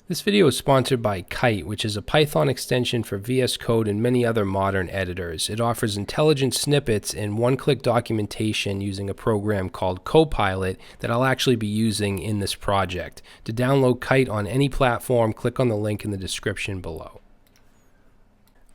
This video is sponsored by Kite, which is a Python extension for VS Code and many other modern editors. It offers intelligent snippets and one-click documentation using a program called Copilot that I'll actually be using in this project. To download Kite on any platform, click on the link in the description below.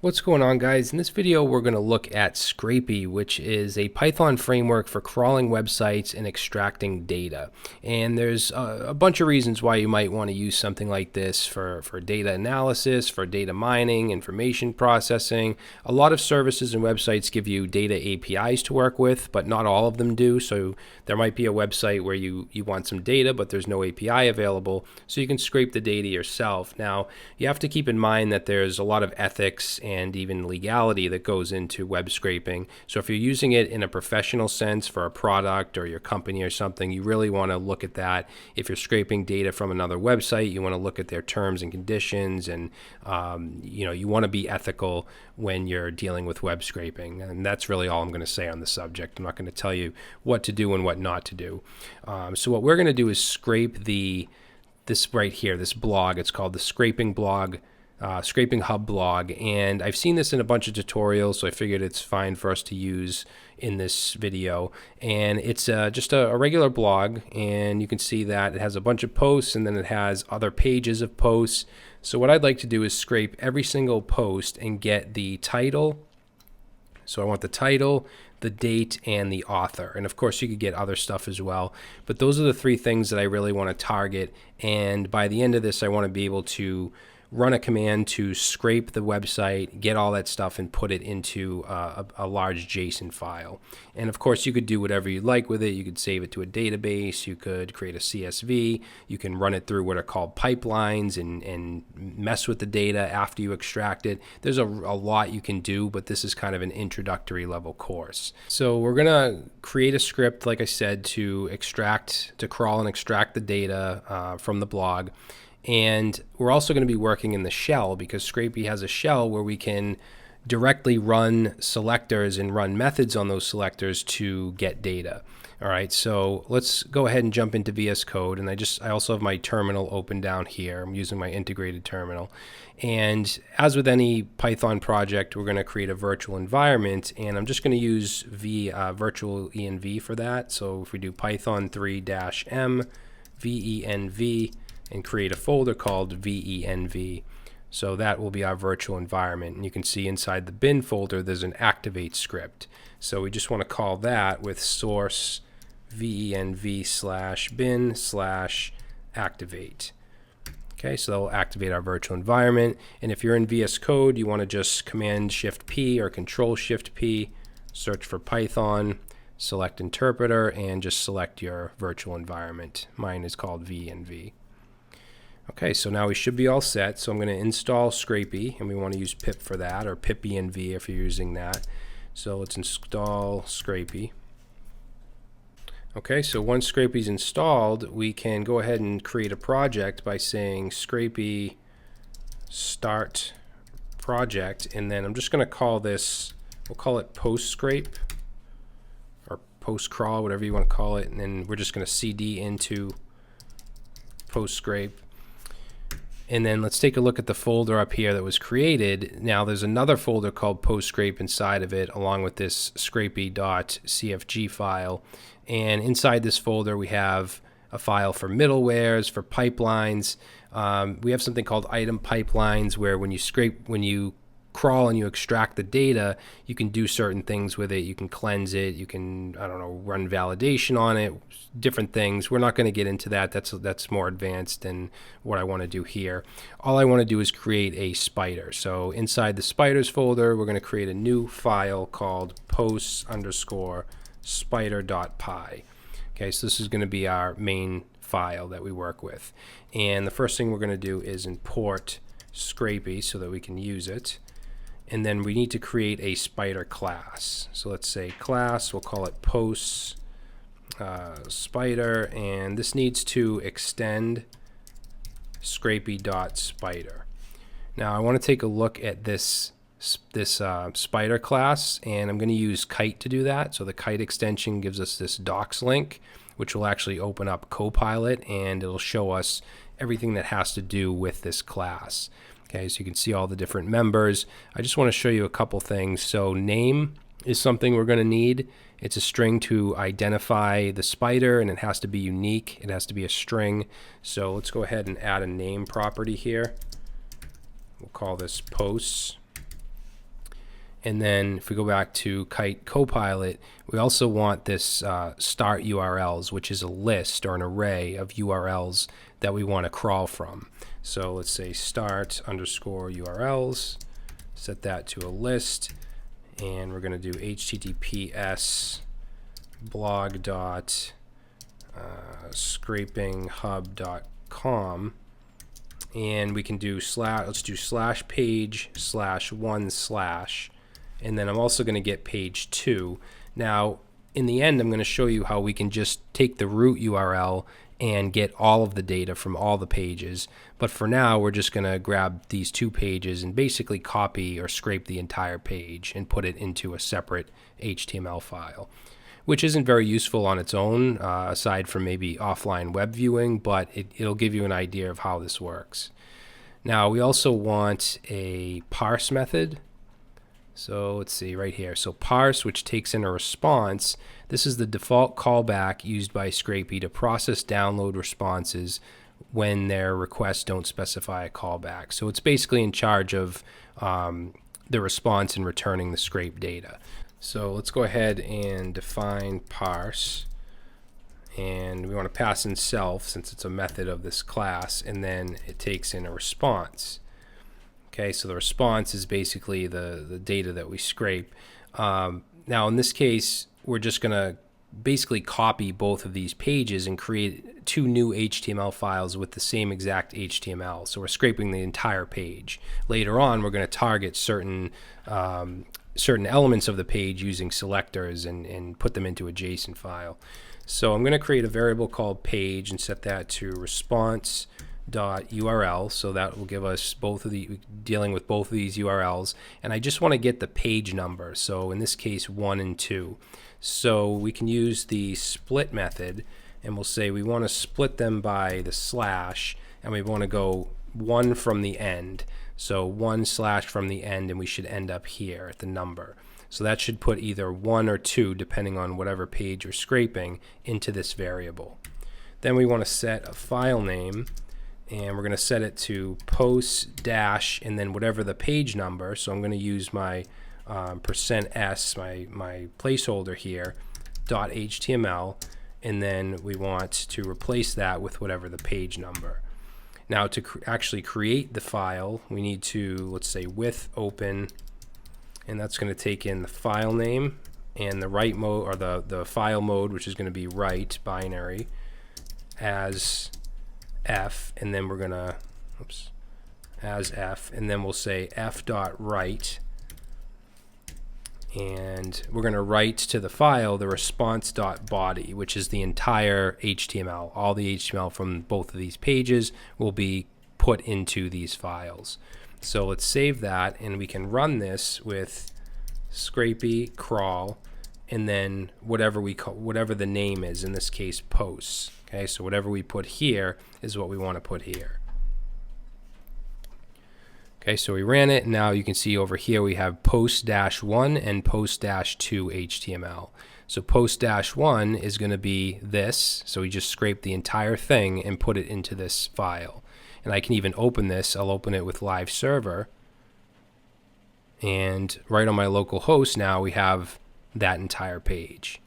What's going on, guys? In this video we're going to look at Scrapy, which is a Python framework for crawling websites and extracting data. And there's a bunch of reasons why you might want to use something like this for data analysis, for data mining, information processing. A lot of services and websites give you data APIs to work with, but not all of them do. So there might be a website where you want some data, but there's no API available, so you can scrape the data yourself. Now, you have to keep in mind that there's a lot of ethics and even legality that goes into web scraping. So if you're using it in a professional sense for a product or your company or something, you really want to look at that. If you're scraping data from another website, you want to look at their terms and conditions, and you want to be ethical when you're dealing with web scraping. And that's really all I'm going to say on the subject. I'm not going to tell you what to do and what not to do. So what we're going to do is scrape this right here, this blog. It's called the Scraping blog. Scraping Hub blog, and I've seen this in a bunch of tutorials, so I figured it's fine for us to use in this video. And it's just a regular blog, and you can see that it has a bunch of posts, and then it has other pages of posts. So what I'd like to do is scrape every single post and get the title. So I want the title, the date, and the author. And of course you could get other stuff as well, but those are the three things that I really want to target. And by the end of this, I want to be able to run a command to scrape the website, get all that stuff, and put it into a large JSON file. And of course, you could do whatever you like with it. You could save it to a database. You could create a CSV. You can run it through what are called pipelines and mess with the data after you extract it. There's a lot you can do, but this is kind of an introductory level course. So we're going to create a script, like I said, to crawl and extract the data from the blog. And we're also going to be working in the shell, because Scrapy has a shell where we can directly run selectors and run methods on those selectors to get data. All right, so let's go ahead and jump into VS Code. And I also have my terminal open down here. I'm using my integrated terminal. And as with any Python project, we're going to create a virtual environment, and I'm just going to use virtual env for that. So if we do Python 3-m venv, and create a folder called venv. So that will be our virtual environment. And you can see inside the bin folder there's an activate script. So we just want to call that with source venv/bin/activate. Okay, so that'll activate our virtual environment. And if you're in VS Code, you want to just Command-Shift-P or Control-Shift-P, search for Python, select interpreter, and just select your virtual environment. Mine is called venv. Okay, so now we should be all set. So I'm going to install Scrapy, and we want to use pip for that, or pipenv if you're using that. So let's install Scrapy. Okay, so once Scrapy's installed, we can go ahead and create a project by saying Scrapy start project, and then I'm just going to call this, we'll call it post scrape or post crawl, whatever you want to call it, and then we're just going to cd into post scrape. And then let's take a look at the folder up here that was created. Now there's another folder called PostScrape inside of it, along with this scrapy.cfg file. And inside this folder we have a file for middlewares, for pipelines. We have something called item pipelines, where when you crawl and you extract the data, you can do certain things with it. You can cleanse it, you can, I don't know, run validation on it, different things. We're not going to get into that. That's more advanced than what I want to do here. All I want to do is create a spider. So inside the spiders folder, we're going to create a new file called posts_spider.py. Okay, so this is going to be our main file that we work with. And the first thing we're going to do is import Scrapy so that we can use it. And then we need to create a spider class. So let's say class, we'll call it posts spider, and this needs to extend scrapy.spider. Now I want to take a look at this spider class, and I'm going to use Kite to do that. So the Kite extension gives us this docs link, which will actually open up Copilot, and it'll show us everything that has to do with this class. Okay, so you can see all the different members. I just want to show you a couple things. So name is something we're going to need. It's a string to identify the spider, and it has to be unique. It has to be a string. So let's go ahead and add a name property here. We'll call this posts. And then if we go back to Kite Copilot, we also want this start URLs, which is a list or an array of URLs that we want to crawl from. So let's say start underscore URLs, set that to a list, and we're going to do HTTPS blog.scrapinghub.com, and we can do let's do /page/1/, and then I'm also going to get page 2. Now in the end I'm going to show you how we can just take the root URL and get all of the data from all the pages, but for now we're just going to grab these 2 pages and basically copy or scrape the entire page and put it into a separate HTML file, which isn't very useful on its own, aside from maybe offline web viewing, but it'll give you an idea of how this works. Now we also want a parse method. So let's see right here. So parse, which takes in a response. This is the default callback used by Scrapy to process download responses when their requests don't specify a callback. So it's basically in charge of the response and returning the scrape data. So let's go ahead and define parse, and we want to pass in self since it's a method of this class, and then it takes in a response. Okay, so the response is basically the data that we scrape. Now in this case, we're just going to basically copy both of these pages and create 2 new HTML files with the same exact HTML. So we're scraping the entire page. Later on, we're going to target certain elements of the page using selectors and put them into a JSON file. So I'm going to create a variable called page and set that to response.url, so that will give us dealing with both of these URLs, and I just want to get the page number, so in this case 1 and 2. So we can use the split method, and we'll say we want to split them by the slash, and we want to go 1 from the end, so 1/ from the end, and we should end up here at the number. So that should put either 1 or 2, depending on whatever page you're scraping, into this variable. Then we want to set a file name, and we're going to set it to posts dash and then whatever the page number. So I'm going to use my %s, my placeholder here, .html, and then we want to replace that with whatever the page number. Now to actually create the file, we need to, let's say, with open, and that's going to take in the file name and the write mode, or the file mode, which is going to be write binary as f, and then we're going to as f, and then we'll say f.write, and we're going to write to the file the response.body, which is the entire HTML. All the HTML from both of these pages will be put into these files. So let's save that, and we can run this with Scrapy crawl, and then whatever the name is, in this case posts. Okay, so whatever we put here is what we want to put here. Okay, so we ran it, and now you can see over here we have post-1 and post-2 HTML. So post-1 is going to be this, so we just scrape the entire thing and put it into this file. And I can even open this. I'll open it with live server, and right on my local host now we have that entire page.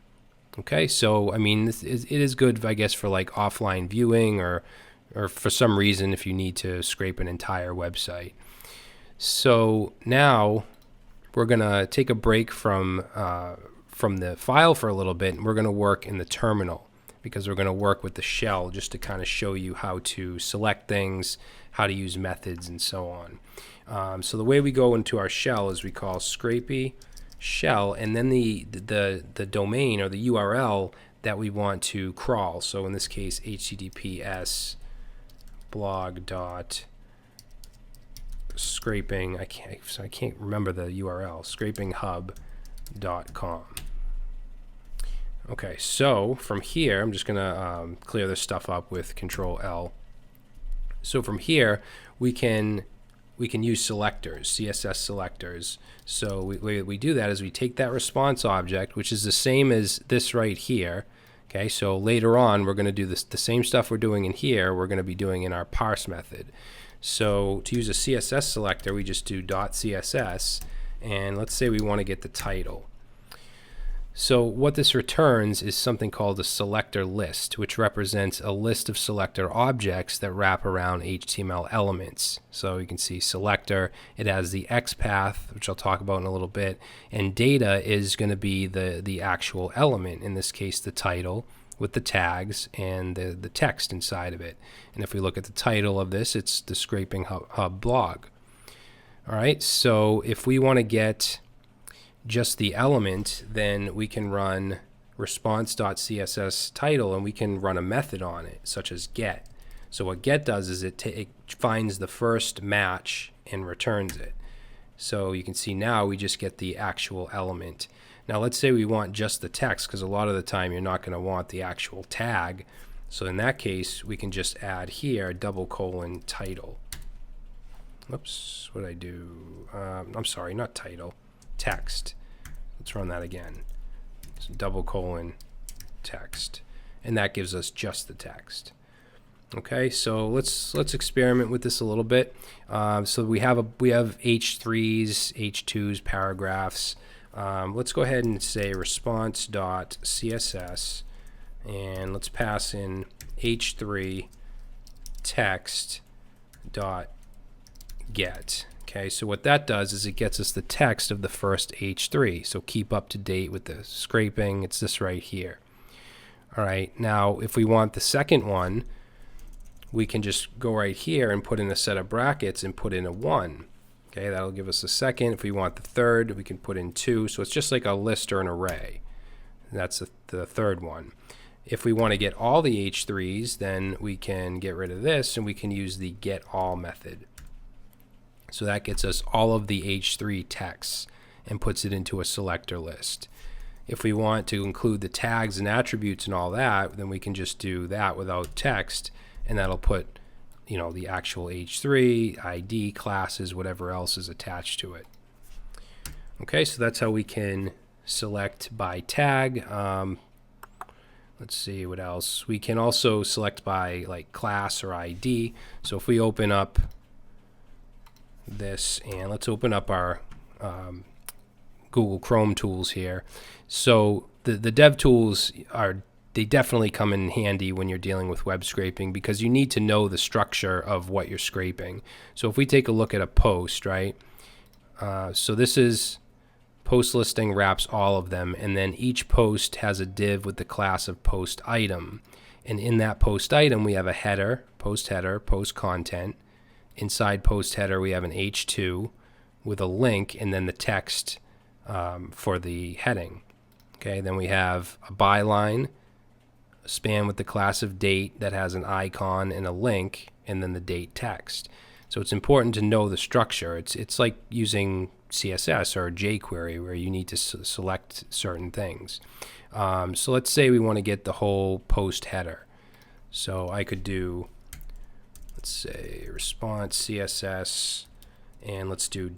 Okay, so I mean, it is good, I guess, for like offline viewing, or for some reason if you need to scrape an entire website. So now we're gonna take a break from the file for a little bit, and we're gonna work in the terminal, because we're gonna work with the shell just to kind of show you how to select things, how to use methods, and so on. So the way we go into our shell is we call Scrapy shell, and then the domain or the URL that we want to crawl. So in this case, HTTPS blog.scraping, I can't remember the URL, scrapinghub.com. Okay, so from here I'm just gonna clear this stuff up with Control L. So from here, we can use selectors, CSS selectors. So the way we do that is we take that response object, which is the same as this right here. Okay, so later on we're going to do the same stuff we're doing in here, we're going to be doing in our parse method. So to use a CSS selector, we just do .css, and let's say we want to get the title. So what this returns is something called a selector list, which represents a list of selector objects that wrap around HTML elements. So you can see selector, it has the XPath, which I'll talk about in a little bit, and data is going to be the actual element, in this case the title, with the tags and the text inside of it. And if we look at the title of this, it's the Scraping Hub blog. All right, so if we want to get just the element, then we can run response.css title, and we can run a method on it, such as get. So what get does is it finds the first match and returns it. So you can see now we just get the actual element. Now let's say we want just the text, because a lot of the time you're not going to want the actual tag. So in that case, we can just add here :title. Oops, what did I do? I'm sorry, not title, text. Let's run that again. So :text, and that gives us just the text. Okay, so let's experiment with this a little bit. So we have H3s, H2s, paragraphs. Let's go ahead and say response.css, and let's pass in H3 text.get. Okay, so what that does is it gets us the text of the first H3. So keep up to date with the scraping. It's this right here. All right, now if we want the second one, we can just go right here and put in a set of brackets and put in a 1. Okay, that'll give us a second. If we want the third, we can put in 2. So it's just like a list or an array. And that's the third one. If we want to get all the H3s, then we can get rid of this and we can use the getAll method. So that gets us all of the H3 texts and puts it into a selector list. If we want to include the tags and attributes and all that, then we can just do that without text, and that'll put, you know, the actual H3, ID, classes, whatever else is attached to it. Okay, so that's how we can select by tag. Let's see what else. We can also select by like class or ID. So if we open up this, and let's open up our Google Chrome tools here. So the dev tools they definitely come in handy when you're dealing with web scraping, because you need to know the structure of what you're scraping. So if we take a look at a post, right? So this is post listing, wraps all of them, and then each post has a div with the class of post item. And in that post item, we have a header, post content. Inside post header, we have an H2 with a link and then the text for the heading. Okay, then we have a byline, a span with the class of date that has an icon and a link, and then the date text. So it's important to know the structure. It's like using CSS or jQuery, where you need to select certain things. So let's say we want to get the whole post header. So I could do, let's say, response CSS, and let's do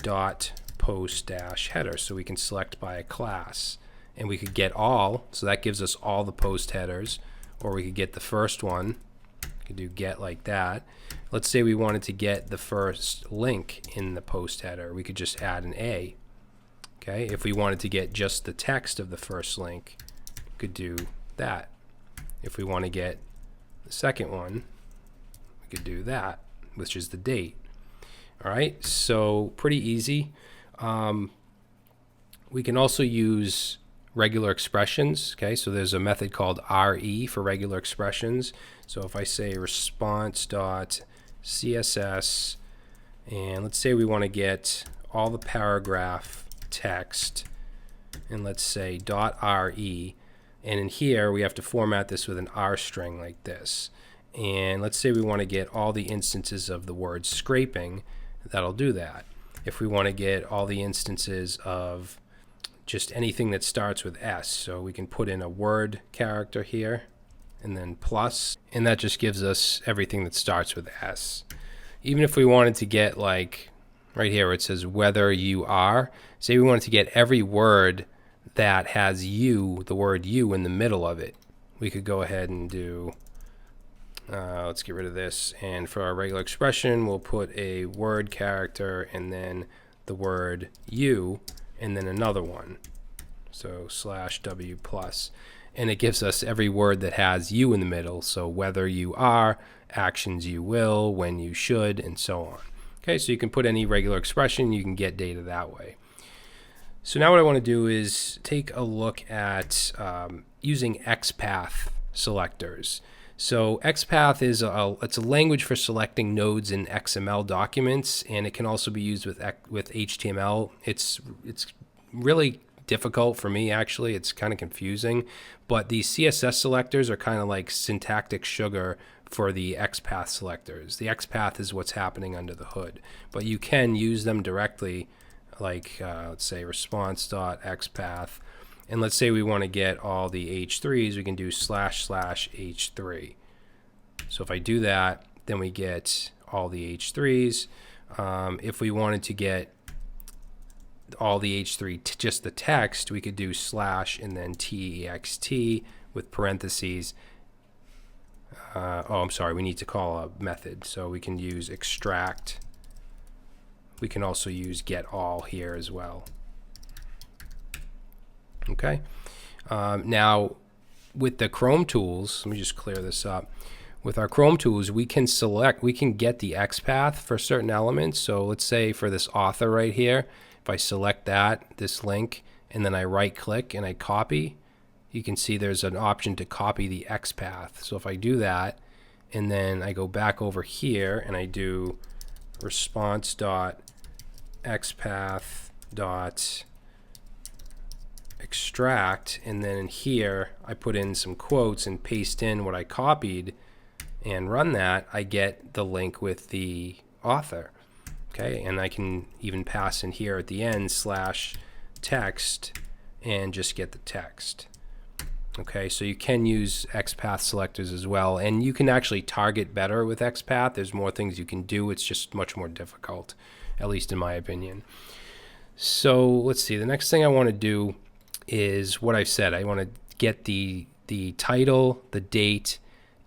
.post-header, so we can select by a class, and we could get all, so that gives us all the post headers, or we could get the first one. We could do get like that. Let's say we wanted to get the first link in the post header, we could just add an A. Okay, if we wanted to get just the text of the first link, we could do that. If we want to get the second one, we could do that, which is the date. All right, so pretty easy. We can also use regular expressions. Okay, so there's a method called RE for regular expressions. So if I say response.css, and let's say we want to get all the paragraph text, and let's say .re, and in here we have to format this with an R string like this. And let's say we want to get all the instances of the word scraping, that'll do that. If we want to get all the instances of just anything that starts with S, so we can put in a word character here and then plus, and that just gives us everything that starts with S. even if we wanted to get like right here where it says whether you are, say we wanted to get every word that has you, the word you in the middle of it, we could go ahead and do, let's get rid of this, and for our regular expression we'll put a word character and then the word you and then another one, so /w plus, and it gives us every word that has you in the middle, so whether you are, actions you will, when you should, and so on. Okay, so you can put any regular expression, you can get data that way. So now what I want to do is take a look at using XPath selectors. So XPath is it's a language for selecting nodes in XML documents, and it can also be used with HTML. It's really difficult for me, actually. It's kind of confusing, but these CSS selectors are kind of like syntactic sugar for the XPath selectors. The XPath is what's happening under the hood, but you can use them directly, like let's say response.xpath, and let's say we want to get all the H3s, we can do //H3. So if I do that, then we get all the H3s. If we wanted to get all the H3 just the text, we could do / and then text with parentheses. Oh, I'm sorry, we need to call a method, so we can use extract. We can also use get all here as well. Okay. Now with the Chrome tools, let me just clear this up. With our Chrome tools, we can get the XPath for certain elements. So let's say for this author right here, if I select this link, and then I right click and I copy, you can see there's an option to copy the XPath. So if I do that, and then I go back over here and I do response.xpath.extract, and then in here I put in some quotes and paste in what I copied and run that, I get the link with the author. Okay, and I can even pass in here at the end /text and just get the text. Okay, so you can use XPath selectors as well, and you can actually target better with XPath. There's more things you can do. It's just much more difficult, at least in my opinion. So let's see. The next thing I want to do is what I said. I want to get the title, the date,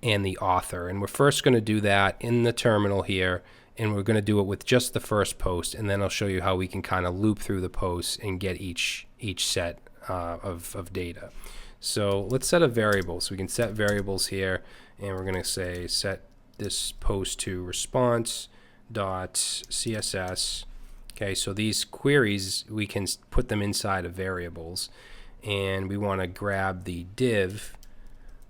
and the author. And we're first going to do that in the terminal here, and we're going to do it with just the first post, and then I'll show you how we can kind of loop through the posts and get each set of data. So let's set a variable. So we can set variables here, and we're going to say set this post to response.css. Okay, so these queries, we can put them inside of variables, and we want to grab the div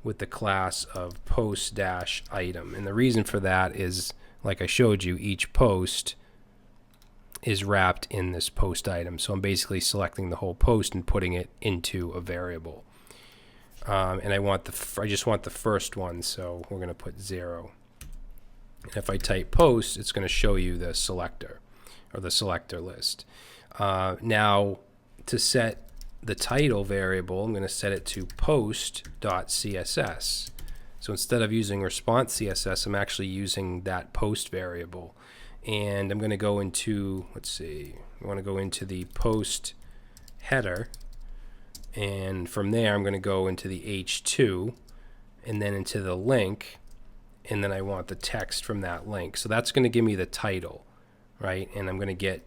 with the class of post-item. And the reason for that is, like I showed you, each post is wrapped in this post item. So I'm basically selecting the whole post and putting it into a variable. And I just want the first one, so we're going to put 0. And if I type post, it's going to show you the selector or the selector list. Now to set the title variable, I'm going to set it to post.css. So instead of using response CSS, I'm actually using that post variable. And I'm going to go into, let's see, I want to go into the post header. And from there, I'm going to go into the H2 and then into the link. And then I want the text from that link. So that's going to give me the title, right? And I'm going to get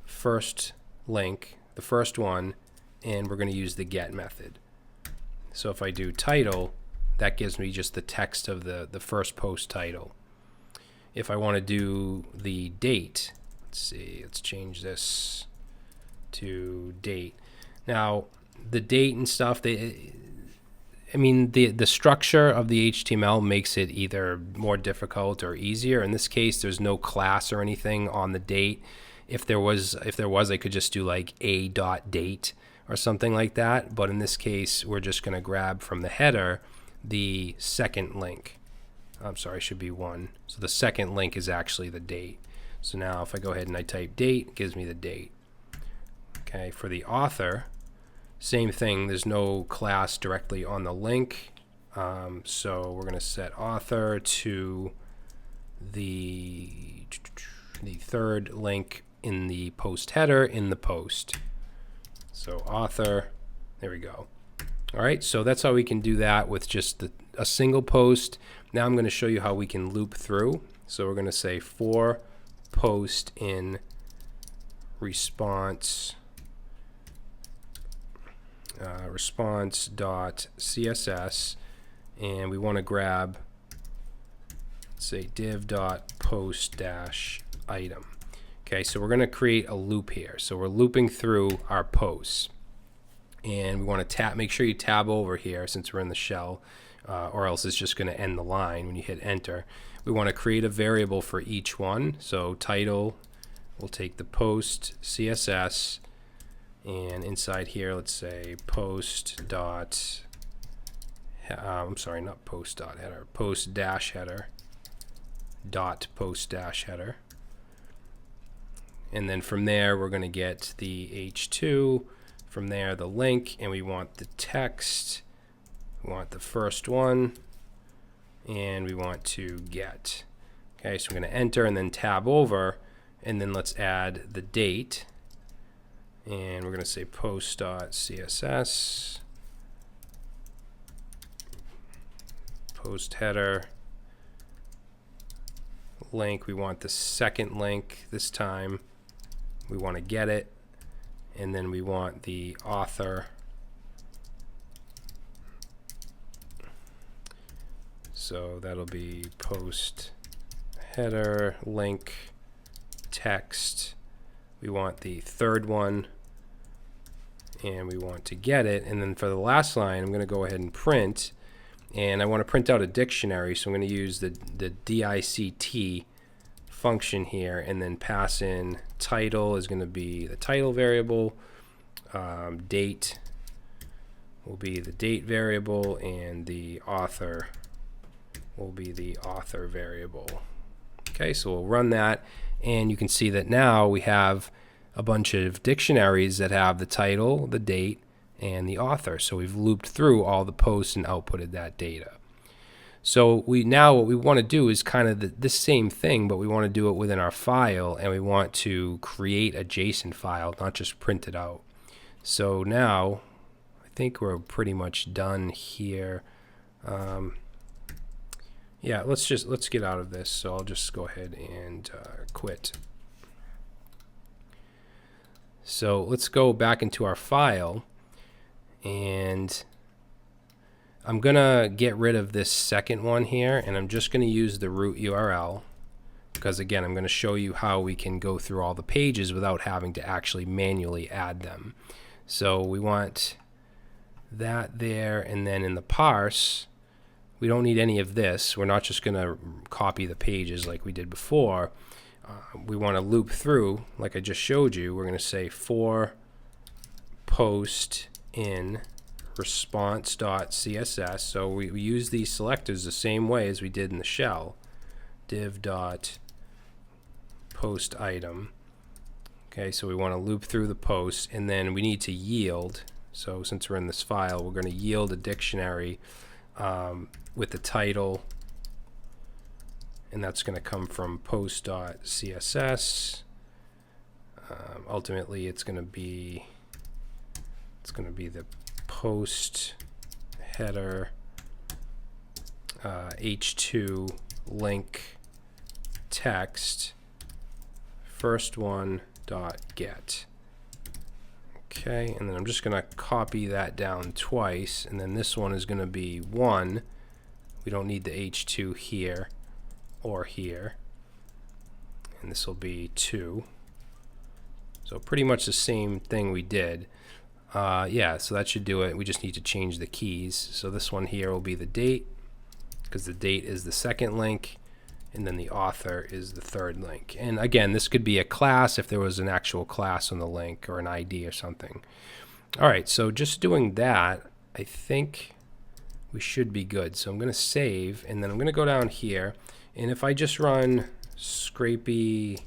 first link, the first one, and we're going to use the get method. So if I do title, that gives me just the text of the first post title. If I want to do the date, let's see, let's change this to date. Now, the date and stuff, the structure of the HTML makes it either more difficult or easier. In this case, there's no class or anything on the date. If there was, I could just do like a.date or something like that. But in this case, we're just going to grab from the header the second link. I'm sorry, it should be 1. So the second link is actually the date. So now if I go ahead and I type date, it gives me the date. Okay, for the author, same thing. There's no class directly on the link. So we're going to set author to the third link in the post header in the post. So author, there we go. All right, so that's how we can do that with just a single post. Now I'm going to show you how we can loop through. So we're going to say for post in response response.css, and we want to grab, say, div.post-item. Okay, so we're going to create a loop here. So we're looping through our posts, and we want to make sure you tab over here since we're in the shell, or else it's just going to end the line when you hit enter. We want to create a variable for each one. So title, we'll take the post CSS, and inside here, let's say post dot, I'm sorry, not post dot header, post dash header dot post dash header. And then from there, we're going to get the H2, from there the link, and we want the text, we want the first one, and we want to get. Okay, so we're going to enter and then tab over, and then let's add the date. And we're going to say post.css, post header, link. We want the second link this time. We want to get it. And then we want the author. So that'll be post header, link, text. We want the third one, and we want to get it. And then for the last line, I'm going to go ahead and print, and I want to print out a dictionary, so I'm going to use the dict function here, and then pass in title is going to be the title variable, date will be the date variable, and the author will be the author variable. Okay, so we'll run that, and you can see that now we have a bunch of dictionaries that have the title, the date, and the author. So we've looped through all the posts and outputted that data. So what we want to do is kind of this same thing, but we want to do it within our file, and we want to create a JSON file, not just print it out. So now I think we're pretty much done here. Yeah, let's get out of this. So I'll just go ahead and quit. So let's go back into our file, and I'm gonna get rid of this second one here, and I'm just gonna use the root URL, because again, I'm gonna show you how we can go through all the pages without having to actually manually add them. So we want that there, and then in the parse, we don't need any of this. We're not just gonna copy the pages like we did before. We want to loop through, like I just showed you. We're going to say for post in response.css. So we use these selectors the same way as we did in the shell. div.post-item. Okay, so we want to loop through the post, and then we need to yield. So since we're in this file, we're going to yield a dictionary with the title, and that's going to come from post.css. Ultimately, it's going to be the post header h2 link text first one dot get. Okay, and then I'm just going to copy that down twice, and then this one is going to be 1. We don't need the h2 here or here, and this will be 2. So pretty much the same thing we did. Yeah, so that should do it. We just need to change the keys. So this one here will be the date, because the date is the second link, and then the author is the third link. And again, this could be a class if there was an actual class on the link or an ID or something. All right, so just doing that, I think we should be good. So I'm going to save, and then I'm going to go down here, and if I just run Scrapy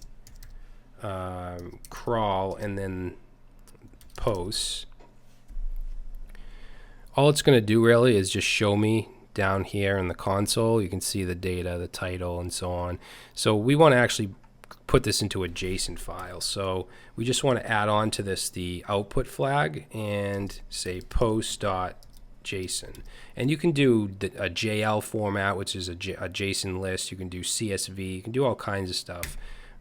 crawl and then posts, all it's going to do really is just show me down here in the console, you can see the data, the title, and so on. So we want to actually put this into a JSON file. So we just want to add on to this the output flag and say post.json. And you can do a JL format, which is a JSON list. You can do CSV. You can do all kinds of stuff.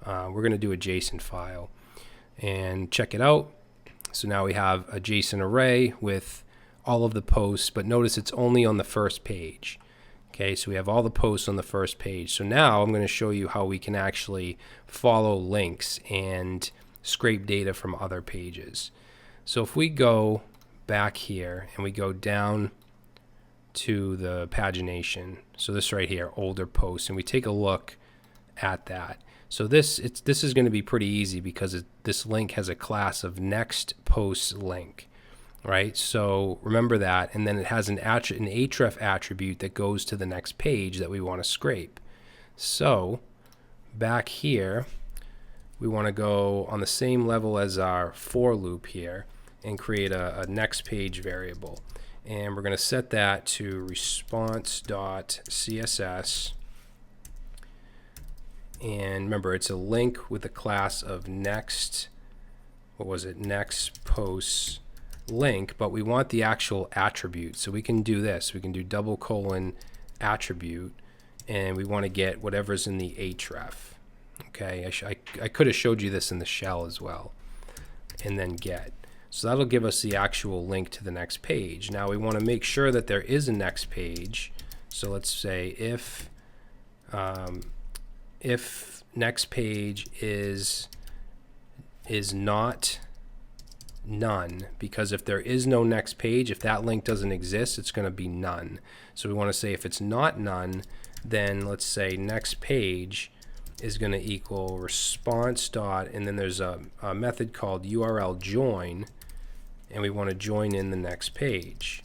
We're going to do a JSON file and check it out. So now we have a JSON array with all of the posts, but notice it's only on the first page. Okay, so we have all the posts on the first page. So now I'm going to show you how we can actually follow links and scrape data from other pages. So if we go back here and we go down to the pagination, so this right here, older posts, and we take a look at that. So this is going to be pretty easy because this link has a class of next post link. Right, so remember that, and then it has an href attribute that goes to the next page that we want to scrape. So back here, we want to go on the same level as our for loop here and create a next page variable, and we're going to set that to response.css. And remember, it's a link with a class of next post link, but we want the actual attribute. So we can do this. We can do : attribute, and we want to get whatever's in the href. Okay, I could have showed you this in the shell as well. And then get. So that'll give us the actual link to the next page. Now we want to make sure that there is a next page. So let's say if next page is not none, because if there is no next page, if that link doesn't exist, it's going to be none. So we want to say if it's not none, then let's say next page is going to equal response dot, and then there's a method called URL join, and we want to join in the next page.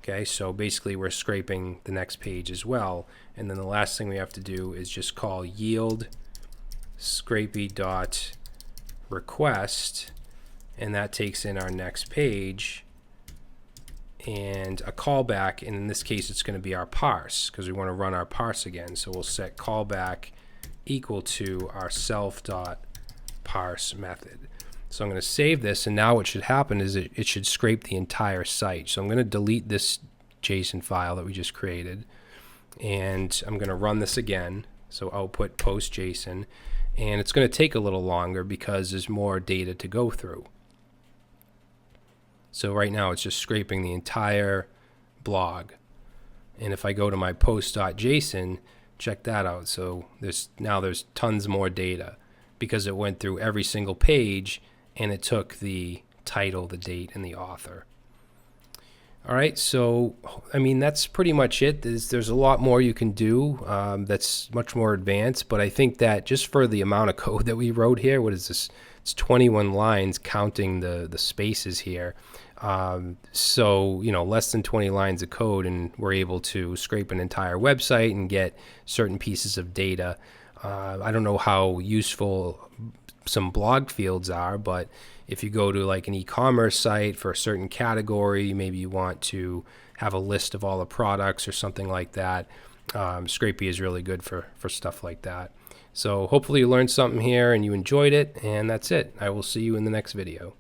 Okay, so basically we're scraping the next page as well, and then the last thing we have to do is just call yield scrapy dot request, and that takes in our next page and a callback, and in this case it's going to be our parse because we want to run our parse again. So we'll set callback equal to our self.parse method. So I'm going to save this, and now what should happen is it should scrape the entire site. So I'm going to delete this JSON file that we just created, and I'm going to run this again. So output post JSON, and it's going to take a little longer because there's more data to go through. So right now it's just scraping the entire blog. And if I go to my post.json, check that out. So there's tons more data because it went through every single page and it took the title, the date, and the author. All right, so I mean that's pretty much it. There's a lot more you can do that's much more advanced, but I think that just for the amount of code that we wrote here, what is this? It's 21 lines counting the spaces here. So, you know, less than 20 lines of code, and we're able to scrape an entire website and get certain pieces of data. I don't know how useful some blog fields are, but if you go to like an e-commerce site for a certain category, maybe you want to have a list of all the products or something like that, Scrapy is really good for stuff like that. So hopefully you learned something here and you enjoyed it, and that's it. I will see you in the next video.